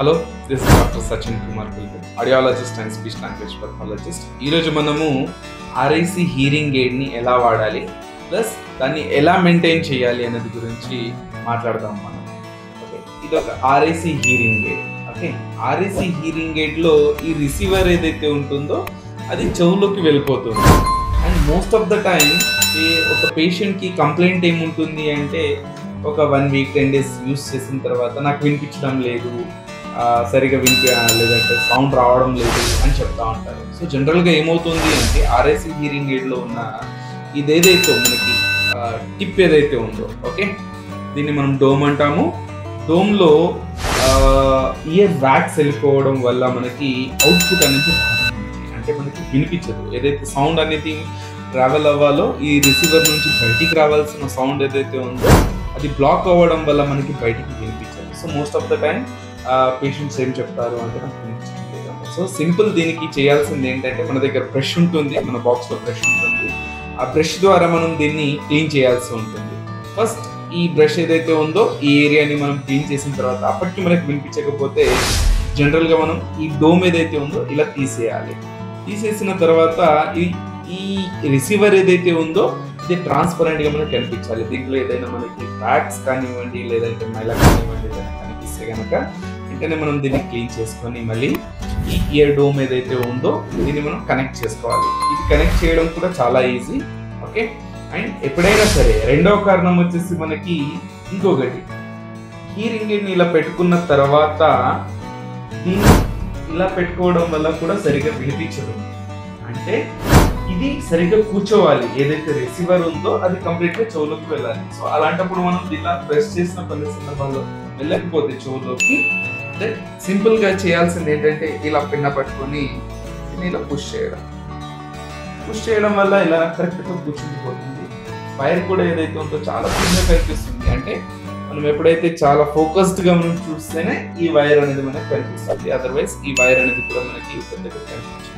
Hello, this is doctor Sachin Kumar పిల్లి, audiologist and speech language పథాలజిస్ట్. ఈరోజు మనము ఆర్ఐసి హీరింగ్ ఎయిడ్ని ఎలా వాడాలి ప్లస్ దాన్ని ఎలా మెయింటైన్ చేయాలి అనేది గురించి మాట్లాడదాం మనం. ఓకే, ఇది ఒక RIC hearing aid. Okay, RIC hearing ఎయిడ్లో ఈ రిసీవర్ ఏదైతే ఉంటుందో అది చెవులోకి వెళ్ళిపోతుంది. And most of the time ఒక పేషెంట్కి కంప్లైంట్ ఏముంటుంది అంటే ఒక 1 వీక్ 10 డేస్ యూస్ చేసిన తర్వాత నాకు వినిపించడం లేదు, సరిగా లేదంటే సౌండ్ రావడం లేదు అని చెప్తా ఉంటారు. సో జనరల్గా ఏమవుతుంది అంటే ఆర్ఐసి హీరింగ్ ఎయిడ్లో ఉన్న ఇదేదైతే మనకి టిప్ ఏదైతే ఉందో, ఓకే, దీన్ని మనం డోమ్ అంటాము. డోమ్లో ఇయర్ వ్యాక్స్ వెళ్ళిపోవడం వల్ల మనకి అవుట్పుట్ అనేది అంటే మనకి వినిపించదు. ఏదైతే సౌండ్ అనేది ట్రావెల్ అవ్వాలో ఈ రిసీవర్ నుంచి బయటికి రావాల్సిన సౌండ్ ఏదైతే ఉందో అది బ్లాక్ అవ్వడం వల్ల మనకి బయటికి వినిపించదు. So most of the time patients ఏం చెప్తారు అంటే నాకు వినిపించలేదు. సో సింపుల్, దీనికి చేయాల్సింది ఏంటంటే మన దగ్గర బ్రష్ ఉంటుంది, మన బాక్స్లో బ్రష్ ఉంటుంది. ఆ బ్రష్ ద్వారా మనం దీన్ని క్లీన్ చేయాల్సి ఉంటుంది. ఫస్ట్ ఈ బ్రష్ ఏదైతే ఉందో ఈ ఏరియాని మనం క్లీన్ చేసిన తర్వాత అప్పటికి మనకి వినిపించకపోతే జనరల్గా మనం ఈ డోమ్ ఏదైతే ఉందో ఇలా తీసేయాలి. తీసేసిన తర్వాత ఈ రిసీవర్ ఏదైతే ఉందో ఇది ట్రాన్స్పరెంట్గా మనకు కనిపించాలి. దీంట్లో ఏదైనా మనకి వ్యాక్స్ కానివ్వండి లేదంటే మైలా కానివ్వండి ఏదైనా కనిపిస్తే కనుక వెంటనే మనం దీన్ని క్లీన్ చేసుకొని మళ్ళీ ఈ ఇయర్ డోమ్ ఏదైతే ఉందో దీన్ని మనం కనెక్ట్ చేసుకోవాలి. ఇది కనెక్ట్ చేయడం కూడా చాలా ఈజీ. ఓకే, అండ్ ఎప్పుడైనా సరే రెండవ కారణం వచ్చేసి మనకి ఇంకొకటి, హీరింగ్ ఎయిడ్ని ఇలా పెట్టుకున్న తర్వాత దీన్ని ఇలా పెట్టుకోవడం వల్ల కూడా సరిగ్గా వినిపించదు. అంటే ఇది సరిగ్గా కూర్చోవాలి, ఏదైతే రిసీవర్ ఉందో అది కంప్లీట్గా చెవులోకి వెళ్ళాలి. సో అలాంటప్పుడు మనం ఇలా ప్రెస్ చేసిన కొన్ని సందర్భాల్లో వెళ్ళకపోతే చెవులోకి సింపుల్గా చేయాల్సింది ఏంటంటే ఇలా పిన్న పట్టుకొని ఇలా పుష్ చేయడం వల్ల ఇలా కరెక్ట్గా కూర్చుండిపోతుంది. వైర్ కూడా ఏదైతే ఉందో చాలా చిన్నగా కనిపిస్తుంది. అంటే మనం ఎప్పుడైతే చాలా ఫోకస్డ్గా మనం చూస్తేనే ఈ వైర్ అనేది మనకి కనిపిస్తుంది, అదర్వైజ్ ఈ వైర్ అనేది కూడా మనకి పెద్దగా కనిపించింది.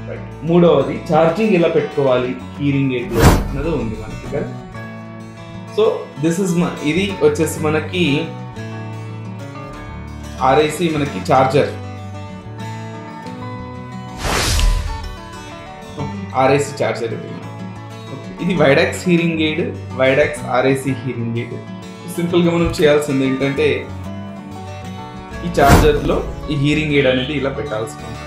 రైట్, మూడవది ఛార్జింగ్ ఎలా పెట్టుకోవాలి హీరింగ్ ఎయిడ్లో అన్నది ఉంది మనకి కదా. సో దిస్ ఇస్ ఇది వచ్చేసి మనకి ఆర్ఐసి మనకి చార్జర్, ఆర్ఐసి చార్జర్ ఇది Widex hearing aid, Widex RIC hearing aid. సింపుల్గా మనం చేయాల్సింది ఏంటంటే ఈ చార్జర్లో ఈ హీరింగ్ ఎయిడ్ అనేది ఇలా పెట్టాల్సి ఉంటుంది.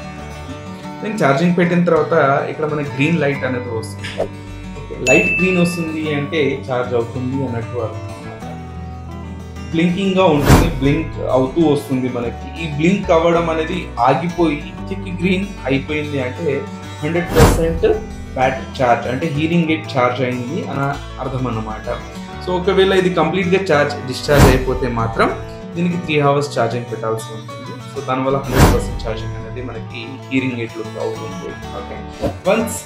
నేను ఛార్జింగ్ పెట్టిన తర్వాత ఇక్కడ మనకి గ్రీన్ లైట్ అనేది వస్తుంది. ఓకే, లైట్ గ్రీన్ వస్తుంది అంటే ఛార్జ్ అవుతుంది అన్నట్టు అర్థం. బ్లింకింగ్గా ఉంటుంది, బ్లింక్ అవుతూ వస్తుంది మనకి. ఈ బ్లింక్ అవ్వడం అనేది ఆగిపోయి చిక్కి గ్రీన్ అయిపోయింది అంటే 100% బ్యాటరీ ఛార్జ్, అంటే హీరింగ్ ఎయిడ్ ఛార్జ్ అయింది అని అర్థం అన్నమాట. సో ఒకవేళ ఇది కంప్లీట్గా డిశ్చార్జ్ అయిపోతే మాత్రం దీనికి 3 hours ఛార్జింగ్ పెట్టాల్సి ఉంటుంది. సో దానివల్ల 100% ఛార్జింగ్ అనేది మనకి హీరింగ్ ఎయిడ్లో అవుతుంది. Okay, once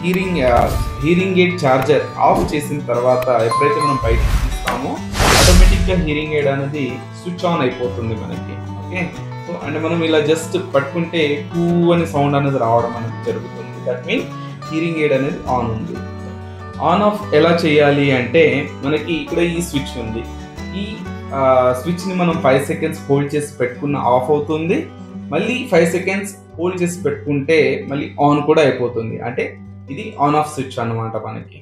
hearing aid charger of చేసిన తర్వాత ఎప్పుడైతే మనం బయటకు తీస్తామో ఆటోమేటిక్గా హీరింగ్ ఎయిడ్ అనేది స్విచ్ ఆన్ అయిపోతుంది మనకి. ఓకే, సో అంటే మనం ఇలా జస్ట్ పట్టుకుంటే టూ అనే సౌండ్ అనేది రావడం అనేది జరుగుతుంది. దట్ మీన్ హీరింగ్ ఎయిడ్ అనేది ఆన్ ఉంది. ఆన్ ఆఫ్ ఎలా చేయాలి అంటే మనకి ఇక్కడ ఈ స్విచ్ ఉంది. ఈ స్విచ్ని మనం 5 seconds హోల్డ్ చేసి పెట్టుకున్న ఆఫ్ అవుతుంది, మళ్ళీ 5 seconds హోల్డ్ చేసి పెట్టుకుంటే మళ్ళీ ఆన్ కూడా అయిపోతుంది. అంటే ఇది ఆన్ ఆఫ్ స్విచ్ అన్నమాట మనకి.